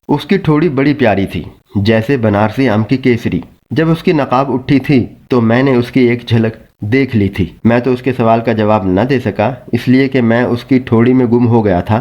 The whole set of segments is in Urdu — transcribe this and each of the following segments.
اس کی ٹھوڑی بڑی پیاری تھی، جیسے بنارسی آم کی کیسری۔ جب اس کی نقاب اٹھی تھی تو میں نے اس کی ایک جھلک دیکھ لی تھی۔ میں تو اس کے سوال کا جواب نہ دے سکا، اس لیے کہ میں اس کی ٹھوڑی میں گم ہو گیا تھا۔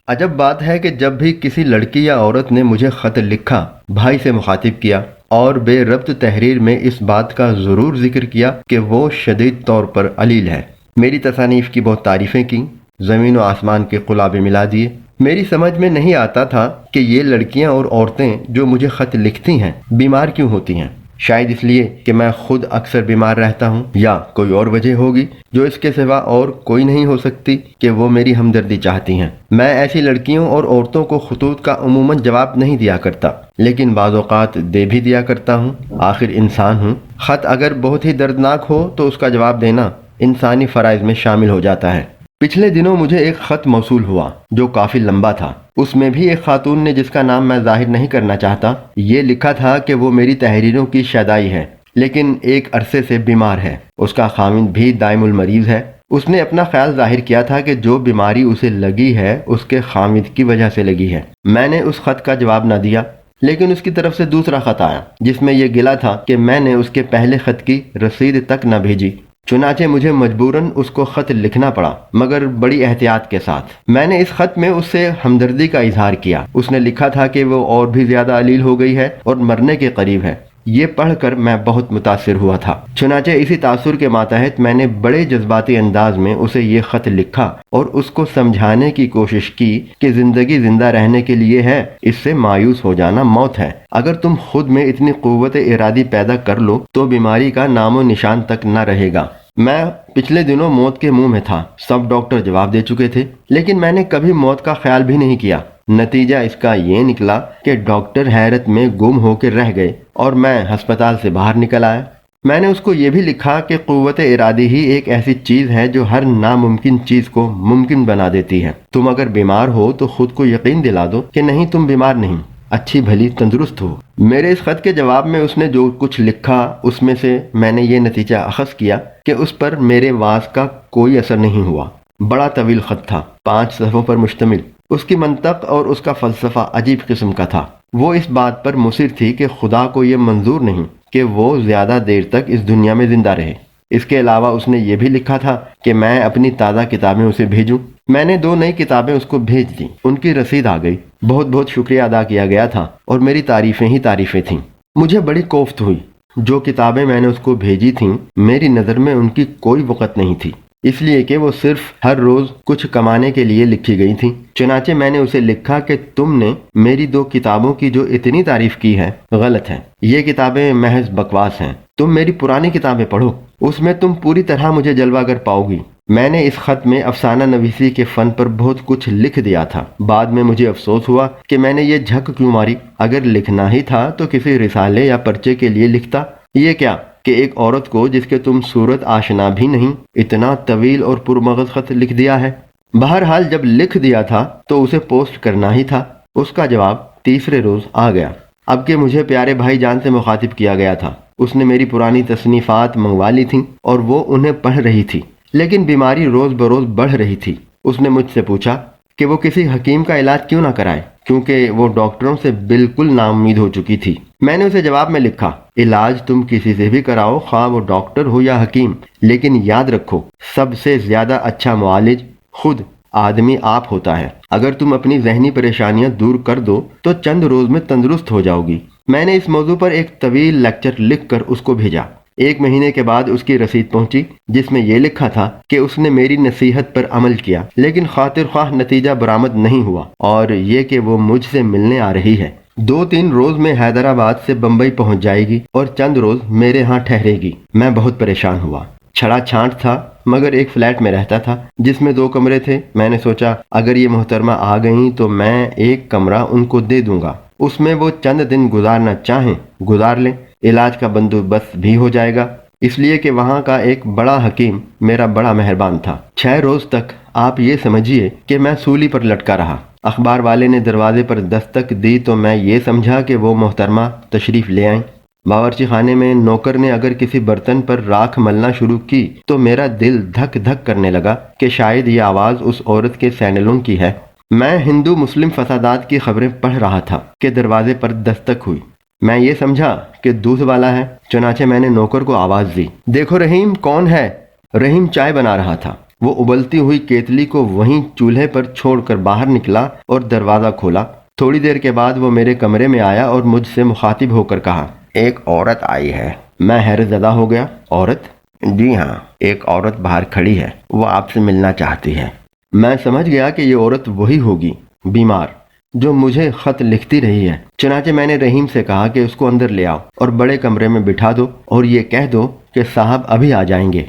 عجب بات ہے کہ جب بھی کسی لڑکی یا عورت نے مجھے خط لکھا، بھائی سے مخاطب کیا اور بے ربط تحریر میں اس بات کا ضرور ذکر کیا کہ وہ شدید طور پر علیل ہے، میری تصانیف کی بہت تعریفیں کی، زمین و آسمان کے قلابے ملا دیے۔ میری سمجھ میں نہیں آتا تھا کہ یہ لڑکیاں اور عورتیں جو مجھے خط لکھتی ہیں بیمار کیوں ہوتی ہیں۔ شاید اس لیے کہ میں خود اکثر بیمار رہتا ہوں، یا کوئی اور وجہ ہوگی جو اس کے سوا اور کوئی نہیں ہو سکتی کہ وہ میری ہمدردی چاہتی ہیں۔ میں ایسی لڑکیوں اور عورتوں کو خطوط کا عموماً جواب نہیں دیا کرتا، لیکن بعض اوقات دے بھی دیا کرتا ہوں، آخر انسان ہوں۔ خط اگر بہت ہی دردناک ہو تو اس کا جواب دینا انسانی فرائض میں شامل ہو جاتا ہے۔ پچھلے دنوں مجھے ایک خط موصول ہوا جو کافی لمبا تھا۔ اس میں بھی ایک خاتون نے، جس کا نام میں ظاہر نہیں کرنا چاہتا، یہ لکھا تھا کہ وہ میری تحریروں کی شیدائی ہے، لیکن ایک عرصے سے بیمار ہے۔ اس کا خاوند بھی دائم المریض ہے۔ اس نے اپنا خیال ظاہر کیا تھا کہ جو بیماری اسے لگی ہے اس کے خاوند کی وجہ سے لگی ہے۔ میں نے اس خط کا جواب نہ دیا، لیکن اس کی طرف سے دوسرا خط آیا جس میں یہ گلا تھا کہ میں نے اس کے پہلے خط کی رسید تک نہ بھیجی۔ چنانچہ مجھے مجبوراً اس کو خط لکھنا پڑا، مگر بڑی احتیاط کے ساتھ۔ میں نے اس خط میں اس سے ہمدردی کا اظہار کیا۔ اس نے لکھا تھا کہ وہ اور بھی زیادہ علیل ہو گئی ہے اور مرنے کے قریب ہے۔ یہ پڑھ کر میں بہت متاثر ہوا تھا۔ چنانچہ اسی تاثر کے ماتحت میں نے بڑے جذباتی انداز میں اسے یہ خط لکھا اور اس کو سمجھانے کی کوشش کی کہ زندگی زندہ رہنے کے لیے ہے، اس سے مایوس ہو جانا موت ہے۔ اگر تم خود میں اتنی قوت ارادی پیدا کر لو تو بیماری کا نام و نشان تک نہ رہے گا۔ میں پچھلے دنوں موت کے منہ میں تھا، سب ڈاکٹر جواب دے چکے تھے، لیکن میں نے کبھی موت کا خیال بھی نہیں کیا۔ نتیجہ اس کا یہ نکلا کہ ڈاکٹر حیرت میں گم ہو کے رہ گئے اور میں ہسپتال سے باہر نکل آیا۔ میں نے اس کو یہ بھی لکھا کہ قوت ارادی ہی ایک ایسی چیز ہے جو ہر ناممکن چیز کو ممکن بنا دیتی ہے۔ تم اگر بیمار ہو تو خود کو یقین دلا دو کہ نہیں، تم بیمار نہیں، اچھی بھلی تندرست ہو۔ میرے اس خط کے جواب میں اس نے جو کچھ لکھا، اس میں سے میں نے یہ نتیجہ اخذ کیا کہ اس پر میرے وعظ کا کوئی اثر نہیں ہوا۔ بڑا طویل خط تھا، 5 صفحوں پر مشتمل۔ اس کی منطق اور اس کا فلسفہ عجیب قسم کا تھا۔ وہ اس بات پر مصر تھی کہ خدا کو یہ منظور نہیں کہ وہ زیادہ دیر تک اس دنیا میں زندہ رہے۔ اس کے علاوہ اس نے یہ بھی لکھا تھا کہ میں اپنی تازہ کتابیں اسے بھیجوں۔ میں نے 2 نئی کتابیں اس کو بھیج دیں، ان کی رسید آ گئی۔ بہت بہت شکریہ ادا کیا گیا تھا اور میری تعریفیں ہی تعریفیں تھیں۔ مجھے بڑی کوفت ہوئی۔ جو کتابیں میں نے اس کو بھیجی تھیں، میری نظر میں ان کی کوئی وقت نہیں تھی، اس لیے کہ وہ صرف ہر روز کچھ کمانے کے لیے لکھی گئی تھیں۔ چنانچہ میں نے اسے لکھا کہ تم نے میری 2 کتابوں کی جو اتنی تعریف کی ہے غلط ہے، یہ کتابیں محض بکواس ہیں۔ تم میری پرانی کتابیں پڑھو، اس میں تم پوری طرح مجھے جلوہ گر پاؤ گی۔ میں نے اس خط میں افسانہ نویسی کے فن پر بہت کچھ لکھ دیا تھا۔ بعد میں مجھے افسوس ہوا کہ میں نے یہ جھک کیوں ماری۔ اگر لکھنا ہی تھا تو کسی رسالے یا پرچے کے لیے لکھتا۔ یہ کیا کہ ایک عورت کو جس کے تم صورت آشنا بھی نہیں، اتنا طویل اور پرمغز خط لکھ دیا ہے۔ بہرحال جب لکھ دیا تھا تو اسے پوسٹ کرنا ہی تھا۔ اس کا جواب تیسرے روز آ گیا۔ اب کہ مجھے پیارے بھائی جان سے مخاطب کیا گیا تھا، اس نے میری پرانی تصنیفات منگوا لی تھیں اور وہ انہیں پڑھ رہی تھی، لیکن بیماری روز بروز بڑھ رہی تھی۔ اس نے مجھ سے پوچھا کہ وہ کسی حکیم کا علاج کیوں نہ کرائے، کیونکہ وہ ڈاکٹروں سے بالکل نا امید ہو چکی تھی۔ میں نے اسے جواب میں لکھا، علاج تم کسی سے بھی کراؤ، خواہ وہ ڈاکٹر ہو یا حکیم، لیکن یاد رکھو سب سے زیادہ اچھا معالج خود آدمی آپ ہوتا ہے۔ اگر تم اپنی ذہنی پریشانیاں دور کر دو تو چند روز میں تندرست ہو جاؤ گی۔ میں نے اس موضوع پر ایک طویل لیکچر لکھ کر اس کو بھیجا۔ 1 مہینے کے بعد اس کی رسید پہنچی جس میں یہ لکھا تھا کہ اس نے میری نصیحت پر عمل کیا، لیکن خاطر خواہ نتیجہ برآمد نہیں ہوا، اور یہ کہ وہ مجھ سے ملنے آ رہی ہے۔ 2-3 روز میں حیدرآباد سے بمبئی پہنچ جائے گی اور چند روز میرے ہاں ٹھہرے گی۔ میں بہت پریشان ہوا۔ چھڑا چھانٹ تھا، مگر ایک فلیٹ میں رہتا تھا جس میں 2 کمرے تھے۔ میں نے سوچا اگر یہ محترمہ آ گئیں تو میں ایک کمرہ ان کو دے دوں گا، اس میں وہ چند دن گزارنا چاہیں گزار لیں، علاج کا بندوبست بھی ہو جائے گا، اس لیے کہ وہاں کا ایک بڑا حکیم میرا بڑا مہربان تھا۔ 6 روز تک آپ یہ سمجھیے کہ میں سولی پر لٹکا رہا۔ اخبار والے نے دروازے پر دستک دی تو میں یہ سمجھا کہ وہ محترمہ تشریف لے آئیں۔ باورچی خانے میں نوکر نے اگر کسی برتن پر راکھ ملنا شروع کی تو میرا دل دھک دھک کرنے لگا کہ شاید یہ آواز اس عورت کے سینڈلوں کی ہے۔ میں ہندو مسلم فسادات کی خبریں پڑھ رہا تھا کہ دروازے پر دستک ہوئی۔ میں یہ سمجھا کہ دودھ والا ہے، چنانچہ میں نے نوکر کو آواز دی، دیکھو رحیم کون ہے؟ رحیم چائے بنا رہا تھا۔ وہ ابلتی ہوئی کیتلی کو وہیں چولہے پر چھوڑ کر باہر نکلا اور دروازہ کھولا۔ تھوڑی دیر کے بعد وہ میرے کمرے میں آیا اور مجھ سے مخاطب ہو کر کہا، ایک عورت آئی ہے۔ میں حیرت زدہ ہو گیا۔ عورت؟ جی ہاں، ایک عورت باہر کھڑی ہے، وہ آپ سے ملنا چاہتی ہے۔ میں سمجھ گیا کہ یہ عورت وہی ہوگی، بیمار، جو مجھے خط لکھتی رہی ہے۔ چنانچہ میں نے رحیم سے کہا کہ اس کو اندر لے آؤ اور بڑے کمرے میں بٹھا دو اور یہ کہہ دو کہ صاحب ابھی آ جائیں گے۔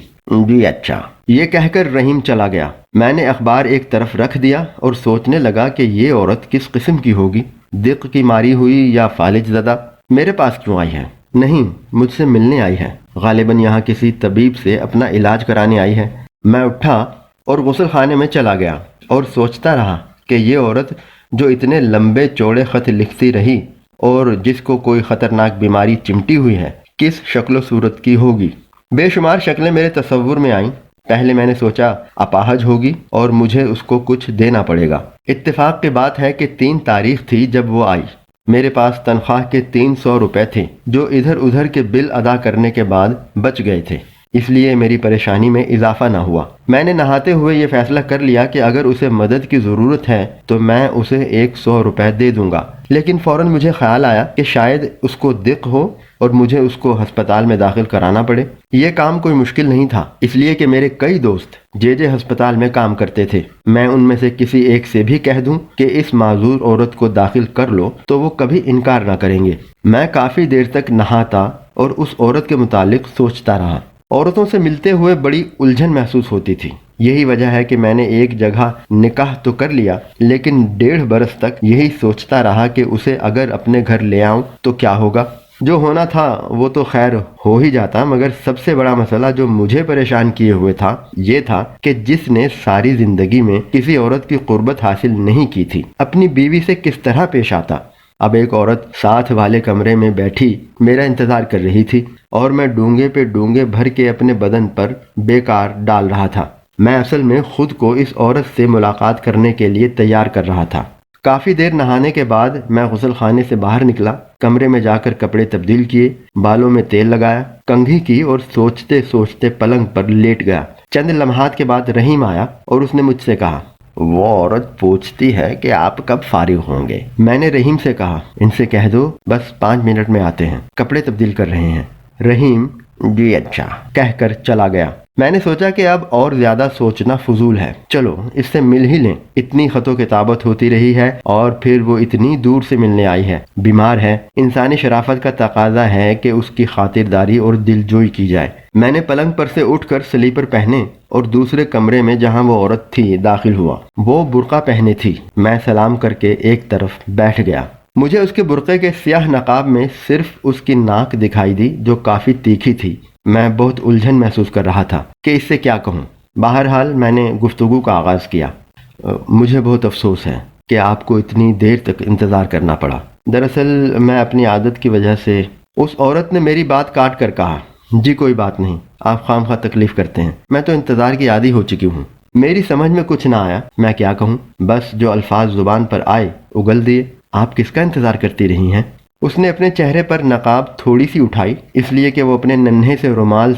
جی اچھا، یہ کہہ کر رحیم چلا گیا۔ میں نے اخبار ایک طرف رکھ دیا اور سوچنے لگا کہ یہ عورت کس قسم کی ہوگی، دق کی ماری ہوئی یا فالج زدہ؟ میرے پاس کیوں آئی ہے؟ نہیں، مجھ سے ملنے آئی ہے، غالباً یہاں کسی طبیب سے اپنا علاج کرانے آئی ہے۔ میں اٹھا اور غسل خانے میں چلا گیا اور سوچتا رہا کہ یہ عورت جو اتنے لمبے چوڑے خط لکھتی رہی اور جس کو کوئی خطرناک بیماری چمٹی ہوئی ہے، کس شکل و صورت کی ہوگی۔ بے شمار شکلیں میرے تصور میں آئیں۔ پہلے میں نے سوچا اپاہج ہوگی اور مجھے اس کو کچھ دینا پڑے گا۔ اتفاق کی بات ہے کہ 3 تاریخ تھی جب وہ آئی۔ میرے پاس تنخواہ کے 300 روپے تھے جو ادھر ادھر کے بل ادا کرنے کے بعد بچ گئے تھے، اس لیے میری پریشانی میں اضافہ نہ ہوا۔ میں نے نہاتے ہوئے یہ فیصلہ کر لیا کہ اگر اسے مدد کی ضرورت ہے تو میں اسے 100 روپے دے دوں گا، لیکن فوراً مجھے خیال آیا کہ شاید اس کو دق ہو اور مجھے اس کو ہسپتال میں داخل کرانا پڑے۔ یہ کام کوئی مشکل نہیں تھا، اس لیے کہ میرے کئی دوست جے ہسپتال میں کام کرتے تھے۔ میں ان میں سے کسی ایک سے بھی کہہ دوں کہ اس معذور عورت کو داخل کر لو تو وہ کبھی انکار نہ کریں گے۔ میں کافی دیر تک نہاتا اور اس عورت کے متعلق سوچتا رہا۔ عورتوں سے ملتے ہوئے بڑی الجھن محسوس ہوتی تھی۔ یہی وجہ ہے کہ میں نے ایک جگہ نکاح تو کر لیا، لیکن 1.5 برس تک یہی سوچتا رہا کہ اسے اگر اپنے گھر لے آؤں تو کیا ہوگا۔ جو ہونا تھا وہ تو خیر ہو ہی جاتا، مگر سب سے بڑا مسئلہ جو مجھے پریشان کیے ہوئے تھا یہ تھا کہ جس نے ساری زندگی میں کسی عورت کی قربت حاصل نہیں کی تھی، اپنی بیوی سے کس طرح پیش آتا۔ اب ایک عورت ساتھ والے کمرے میں بیٹھی میرا انتظار کر رہی تھی اور میں ڈونگے پہ ڈونگے بھر کے اپنے بدن پر بیکار ڈال رہا تھا۔ میں اصل میں خود کو اس عورت سے ملاقات کرنے کے لیے تیار کر رہا تھا۔ کافی دیر نہانے کے بعد میں غسل خانے سے باہر نکلا، کمرے میں جا کر کپڑے تبدیل کیے، بالوں میں تیل لگایا، کنگھی کی اور سوچتے سوچتے پلنگ پر لیٹ گیا۔ چند لمحات کے بعد رحیم آیا اور اس نے مجھ سے کہا، وہ عورت پوچھتی ہے کہ آپ کب فارغ ہوں گے۔ میں نے رحیم سے کہا، ان سے کہہ دو بس 5 منٹ میں آتے ہیں، کپڑے تبدیل کر رہے ہیں۔ رحیم جی اچھا کہہ کر چلا گیا۔ میں نے سوچا کہ اب اور زیادہ سوچنا فضول ہے، چلو اس سے مل ہی لیں۔ اتنی خط و کتابت ہوتی رہی ہے اور پھر وہ اتنی دور سے ملنے آئی ہے، بیمار ہے، انسانی شرافت کا تقاضا ہے کہ اس کی خاطرداری اور دلجوئی کی جائے۔ میں نے پلنگ پر سے اٹھ کر سلیپر پہنے اور دوسرے کمرے میں جہاں وہ عورت تھی داخل ہوا۔ وہ برقع پہنے تھی۔ میں سلام کر کے ایک طرف بیٹھ گیا۔ مجھے اس کے برقعے کے سیاہ نقاب میں صرف اس کی ناک دکھائی دی جو کافی تیکھی تھی۔ میں بہت الجھن محسوس کر رہا تھا کہ اس سے کیا کہوں۔ بہرحال میں نے گفتگو کا آغاز کیا۔ مجھے بہت افسوس ہے کہ آپ کو اتنی دیر تک انتظار کرنا پڑا۔ دراصل میں اپنی عادت کی وجہ سے… اس عورت نے میری بات کاٹ کر کہا، جی کوئی بات نہیں، آپ خواہ مخواہ تکلیف کرتے ہیں، میں تو انتظار کی عادی ہو چکی ہوں۔ میری سمجھ میں کچھ نہ آیا، میں کیا کہوں، بس جو الفاظ زبان پر آئے اگل دیے۔ آپ کس کا انتظار کرتی رہی ہیں؟ اس نے اپنے چہرے پر نقاب تھوڑی سی اٹھائی، اس لیے کہ وہ اپنے ننھے سے رومال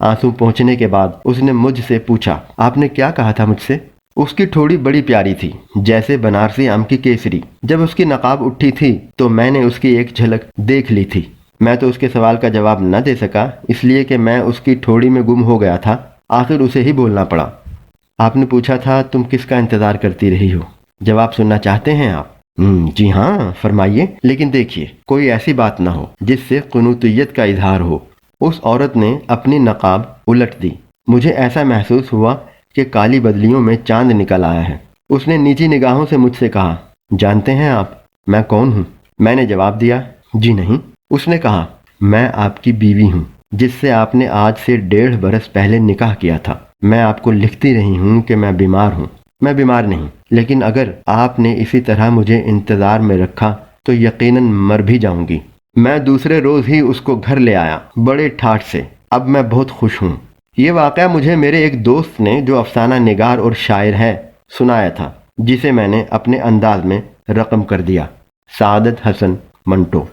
آنسو پونچھنے کے بعد اس نے مجھ سے پوچھا، آپ نے کیا کہا تھا مجھ سے؟ اس کی ٹھوڑی بڑی پیاری تھی، جیسے بنارسی آم کی کیسری۔ جب اس کی نقاب اٹھی تھی تو میں نے اس کی ایک جھلک دیکھ لی تھی۔ میں تو اس کے سوال کا جواب نہ دے سکا، اس لیے کہ میں اس کی ٹھوڑی میں گم ہو گیا تھا۔ آخر اسے ہی بولنا پڑا، آپ نے پوچھا تھا تم کس کا انتظار کرتی رہی ہو، جواب سننا چاہتے ہیں آپ؟ جی ہاں فرمائیے، لیکن دیکھیے کوئی ایسی بات نہ ہو جس سے قنوطیت کا اظہار ہو۔ اس عورت نے اپنی نقاب الٹ دی۔ مجھے ایسا محسوس ہوا کہ کالی بدلیوں میں چاند نکل آیا ہے۔ اس نے نیچی نگاہوں سے مجھ سے کہا، جانتے ہیں آپ میں کون ہوں؟ میں نے جواب دیا، جی نہیں۔ اس نے کہا، میں آپ کی بیوی ہوں، جس سے آپ نے آج سے 1.5 برس پہلے نکاح کیا تھا۔ میں آپ کو لکھتی رہی ہوں کہ میں بیمار ہوں۔ میں بیمار نہیں، لیکن اگر آپ نے اسی طرح مجھے انتظار میں رکھا تو یقیناً مر بھی جاؤں گی۔ میں دوسرے روز ہی اس کو گھر لے آیا بڑے ٹھاٹھ سے۔ اب میں بہت خوش ہوں۔ یہ واقعہ مجھے میرے ایک دوست نے جو افسانہ نگار اور شاعر ہے سنایا تھا، جسے میں نے اپنے انداز میں رقم کر دیا۔ سعادت حسن، منٹو۔